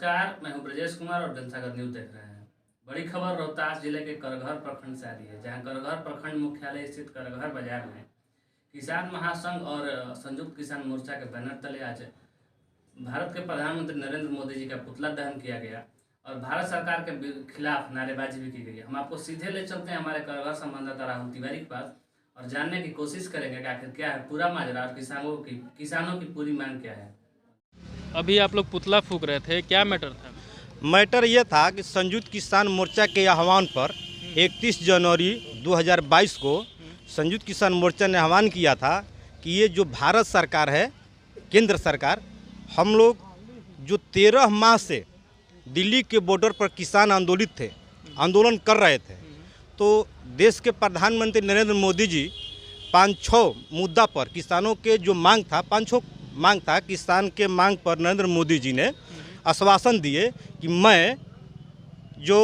नमस्कार, मैं हूं ब्रजेश कुमार और जनसागर न्यूज़ देख रहे हैं। बड़ी खबर रोहतास जिले के करघर प्रखंड से आ रही है, जहां करघर प्रखंड मुख्यालय स्थित करघर बाजार में किसान महासंघ और संयुक्त किसान मोर्चा के बैनर तले आज भारत के प्रधानमंत्री नरेंद्र मोदी जी का पुतला दहन किया गया और भारत सरकार के खिलाफ नारेबाजी भी की गई है। हम आपको सीधे ले चलते हैं हमारे करघर संवाददाता राहुल तिवारी के पास और जानने की कोशिश करेंगे कि आखिर क्या है पूरा माजरा और किसानों की पूरी मांग क्या है। अभी आप लोग पुतला फूंक रहे थे, क्या मैटर था? मैटर ये था कि संयुक्त किसान मोर्चा के आह्वान पर 31 जनवरी 2022 को संयुक्त किसान मोर्चा ने आह्वान किया था कि ये जो भारत सरकार है, केंद्र सरकार, हम लोग जो 13 माह से दिल्ली के बॉर्डर पर किसान आंदोलन कर रहे थे, तो देश के प्रधानमंत्री नरेंद्र मोदी जी 5-6 मुद्दा पर किसानों के जो मांग था, 5-6 मांग था, किसान के मांग पर नरेंद्र मोदी जी ने आश्वासन दिए कि मैं जो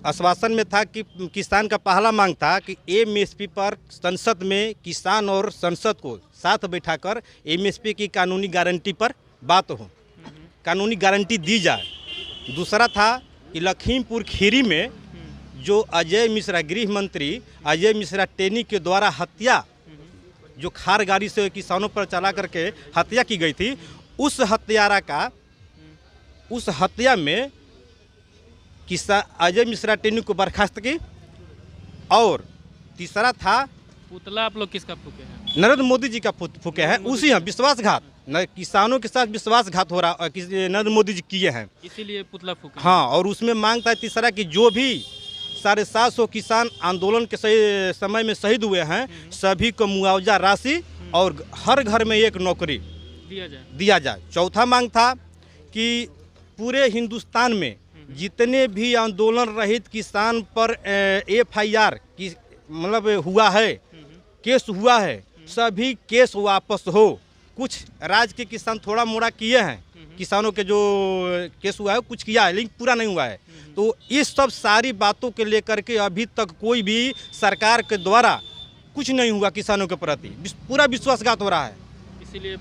आश्वासन में था कि किसान का पहला मांग था कि एमएसपी पर संसद में किसान और संसद को साथ बैठाकर एमएसपी की कानूनी गारंटी पर बात हो, कानूनी गारंटी दी जाए। दूसरा था कि लखीमपुर खीरी में जो अजय मिश्रा, गृह मंत्री अजय मिश्रा टेनी के द्वारा हत्या, जो खार गाड़ी से किसानों पर चला करके हत्या की गई थी, उस हत्या में अजय मिश्रा टेनी को बर्खास्त की। और तीसरा था पुतला आप लोग किसका फूके हैं? नरेंद्र मोदी जी का फूके हैं, उसी हैं विश्वासघात, किसानों के साथ विश्वासघात हो रहा नरेंद्र मोदी जी किए हैं, इसीलिए पुतला फूके। हाँ, और उसमें मांग था तीसरा कि जो भी 750 किसान आंदोलन के समय में शहीद हुए हैं, सभी को मुआवजा राशि और हर घर में एक नौकरी दिया जाए। चौथा मांग था कि पूरे हिंदुस्तान में जितने भी आंदोलन रहित किसान पर FIR की मतलब हुआ है, केस हुआ है, सभी केस वापस हो। कुछ राज्य के किसान थोड़ा मोड़ा किए हैं, किसानों के जो केस हुआ है कुछ किया है, लेकिन पूरा नहीं हुआ है। तो इस सब सारी बातों के लेकर के अभी तक कोई भी सरकार के द्वारा कुछ नहीं हुआ, किसानों के प्रति पूरा विश्वासघात हो रहा है।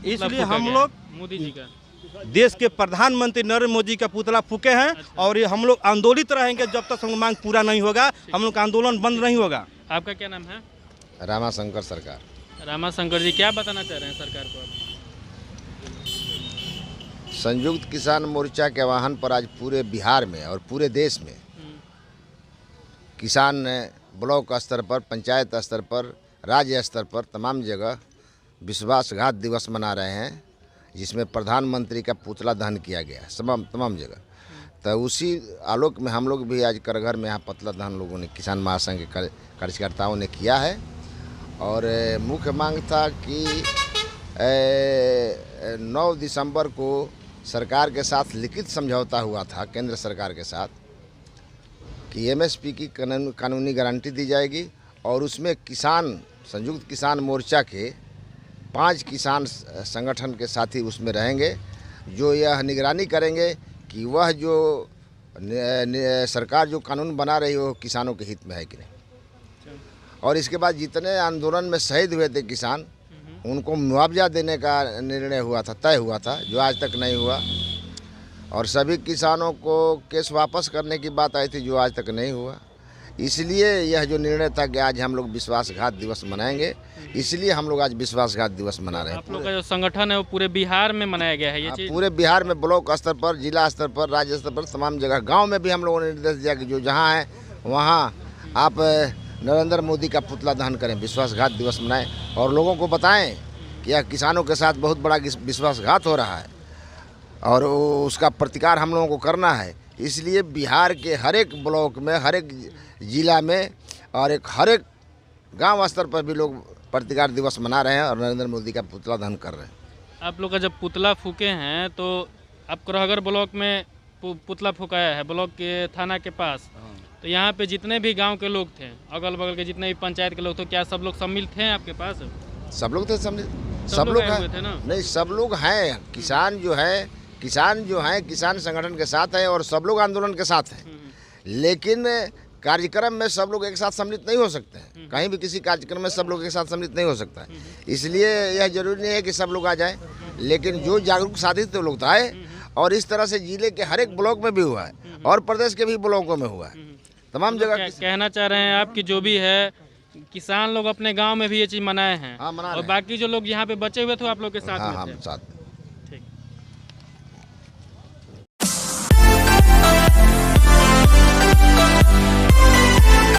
इसलिए हम लोग मोदी जी का, देश के प्रधानमंत्री नरेंद्र मोदी का पुतला फूके हैं। अच्छा। और ये हम लोग आंदोलित रहेंगे जब तक हम मांग पूरा नहीं होगा, हम लोग का आंदोलन बंद नहीं होगा। आपका क्या नाम है? रामाशंकर सरकार। रामाशंकर जी, क्या बताना चाह रहे हैं सरकार को आप? संयुक्त किसान मोर्चा के आह्वान पर आज पूरे बिहार में और पूरे देश में किसान ब्लॉक स्तर पर, पंचायत स्तर पर, राज्य स्तर पर तमाम जगह विश्वासघात दिवस मना रहे हैं, जिसमें प्रधानमंत्री का पुतला दहन किया गया तमाम जगह। तो उसी आलोक में हम लोग भी आज करघर में यहाँ पुतला दहन लोगों ने, किसान महासंघ के कार्यकर्ताओं ने किया है। और मुख्य मांग था कि 9 दिसंबर को सरकार के साथ लिखित समझौता हुआ था केंद्र सरकार के साथ कि MSP की कानूनी गारंटी दी जाएगी और उसमें संयुक्त किसान मोर्चा के 5 किसान संगठन के साथी उसमें रहेंगे, जो यह निगरानी करेंगे कि वह जो सरकार जो कानून बना रही है वो किसानों के हित में है कि नहीं। और इसके बाद जितने आंदोलन में शहीद हुए थे किसान, उनको मुआवजा देने का निर्णय हुआ था, तय हुआ था, जो आज तक नहीं हुआ। और सभी किसानों को केस वापस करने की बात आई थी, जो आज तक नहीं हुआ। इसलिए यह जो निर्णय था कि आज हम लोग विश्वासघात दिवस मनाएंगे, इसलिए हम लोग आज विश्वासघात दिवस मना रहे हैं। आप लोग का जो संगठन है वो पूरे बिहार में मनाया गया है ये चीज़? पूरे बिहार में ब्लॉक स्तर पर, जिला स्तर पर, राज्य स्तर पर, तमाम जगह, गाँव में भी हम लोगों ने निर्देश दिया कि जो जहाँ है वहाँ आप नरेंद्र मोदी का पुतला दहन करें, विश्वासघात दिवस मनाएं और लोगों को बताएं कि यह किसानों के साथ बहुत बड़ा विश्वासघात हो रहा है और उसका प्रतिकार हम लोगों को करना है। इसलिए बिहार के हर एक ब्लॉक में, हर एक जिला में और हर एक गांव स्तर पर भी लोग प्रतिकार दिवस मना रहे हैं और नरेंद्र मोदी का पुतला दहन कर रहे हैं। आप लोग का जब पुतला फूके हैं तो आप करहगर ब्लॉक में पुतला फूकाया है, ब्लॉक के थाना के पास, तो यहाँ पे जितने भी गांव के लोग थे, अगल बगल के जितने भी पंचायत के लोग थे, क्या सब लोग सम्मिलित थे आपके पास? सब लोग थे, सब लोग हैं, नहीं सब लोग हैं। किसान जो है किसान संगठन के साथ है और सब लोग आंदोलन के साथ हैं। लेकिन कार्यक्रम में सब लोग एक साथ सम्मिलित नहीं हो सकते हैं, कहीं भी किसी कार्यक्रम में सब लोग एक साथ सम्मिलित नहीं हो सकता है। इसलिए यह जरूरी नहीं है कि सब लोग आ जाएं, लेकिन जो जागरूक साथी थे वो लोग तो आए और इस तरह से जिले के हर एक ब्लॉक में भी हुआ है और प्रदेश के भी ब्लॉकों में हुआ है, तमाम जगह। कहना चाह रहे हैं आप कि जो भी है किसान लोग अपने गांव में भी ये चीज़ मनाए हैं, हाँ, मना और रहे हैं। बाकी जो लोग यहाँ पे बचे हुए थे आप लोग के साथ हाँ में हाँ थे। साथ